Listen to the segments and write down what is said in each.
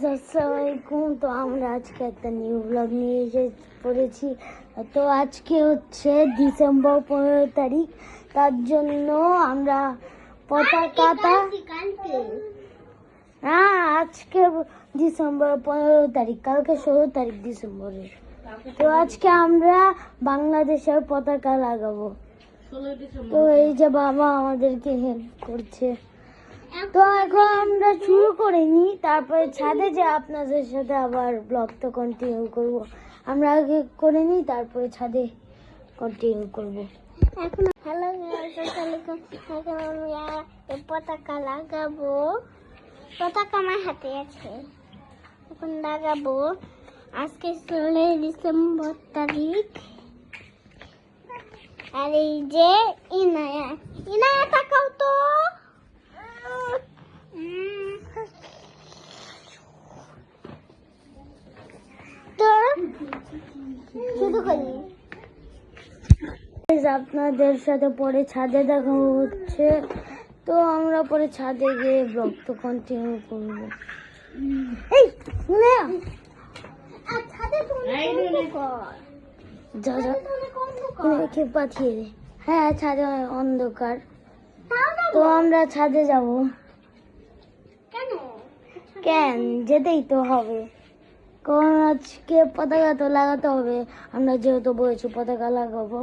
Guys, আসসালামু আলাইকুম। তো আমরা আজকে একটা নিউ ব্লগ নিয়ে এসে পড়েছি। তো আজকে হচ্ছে ডিসেম্বর 15 তারিখ। তার জন্য আমরা পতাকাটা আজকে ডিসেম্বর 15 তারিখ, কালকে 16 তারিখ ডিসেম্বরের। তো আজকে আমরা বাংলাদেশের পতাকা লাগাবো। তো এই যে বাবা আমাদেরকে হেল্প করছে। তো এখন আমরা শুরু করিনি, তারপরে ছাদে যে আপনাদের সাথে আবার ব্লগটা কন্টিনিউ করব। আমরা আগে করে নিই, তারপরে ছাদে কন্টিনিউ করব। এখন হ্যালো গাইস, আসসালামু আলাইকুম। এখন আমরা পতাকা লাগাবো। পতাকা আমার হাতে আছে, এখন লাগাবো। আজকে 16 ডিসেম্বর তারিখ। আর এই যে ইনায়া তাকাও তো। আপনাদের সাথে পরে ছাদে দেখা হচ্ছে। তো আমরা পরে ছাদে গিয়ে ব্লগ তো কন্টিনিউ করবো। পাঠিয়ে দে। হ্যাঁ, ছাদে অন্ধকার। তো আমরা ছাদে যাব। কেন যেতেই তো হবে, কারণ আজকে পতাকা তো লাগাতে হবে। আমরা যেহেতু বলেছি পতাকা লাগাবো,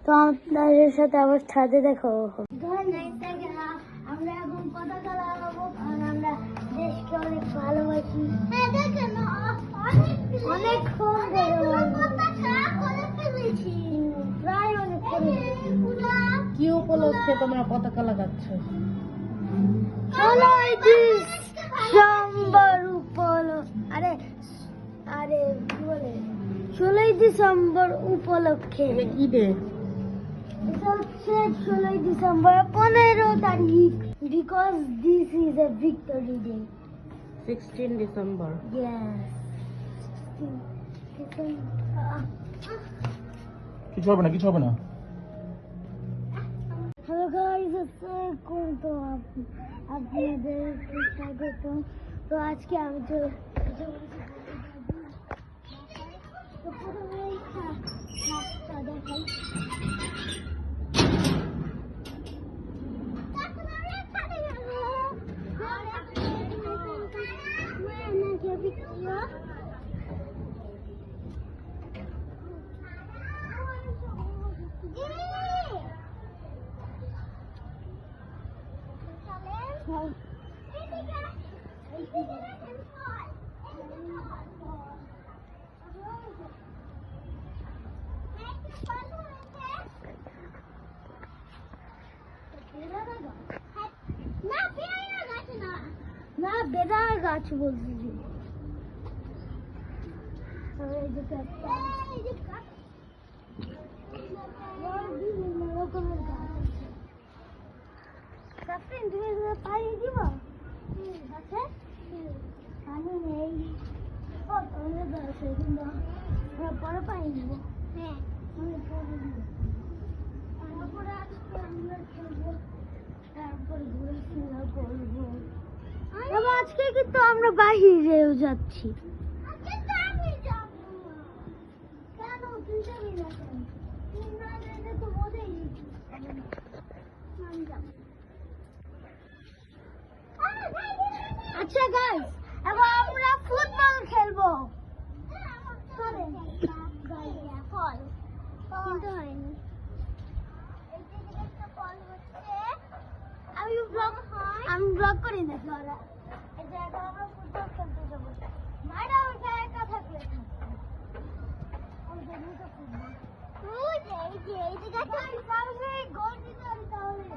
তো আপনাদের সাথে আবার ছাদে দেখা হবে। আমরা এখন পতাকা লাগাবো, কারণ আমরা দেশকে অনেক ভালোবাসি। অনেক প্রায় অনেক। কি উপলক্ষে তোমরা পতাকা লাগাচ্ছ? 16 ডিসেম্বর উপলক্ষে। আরে কি বলে, 16 ডিসেম্বর উপলক্ষে। কি ডে? এটা হচ্ছে 16 ডিসেম্বর 15 তারিখ, because this is a victory day. 16 December. Yes. কিছু হবে না, কিছু হবে না। হ্যালো গাইস, আসসালামু তো আপনাদের স্বাগত। তো আজকে আমি তো প্রথমেই দেখাই। না, বেদার গাছ বলছি। বিভিন্ন রকমের গাছ আছে। তুমি পানি দিব গাছে? পানি নেই। ও তোমাদের গাছে কিন্তু পরে পানি দিব। হ্যাঁ, পরে দিব। তারপরে আজকে আমরা খেলবো, তারপরে ঘুরে করবো। আজকে কিন্তু আমরা বাহিরেও যাচ্ছি। আচ্ছা গাইস, এবার আমরা ফুটবল খেলবো। কিন্তু হয়নি। আমি ব্লগ করি না। আমরা ফুটবল খেলতে যাবো। মায়েরা ওই একা থাকলে গোল দিতে হবে তাহলে।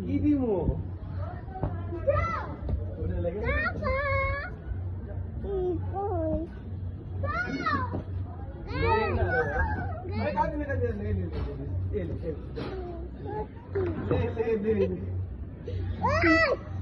কি দিব Hey!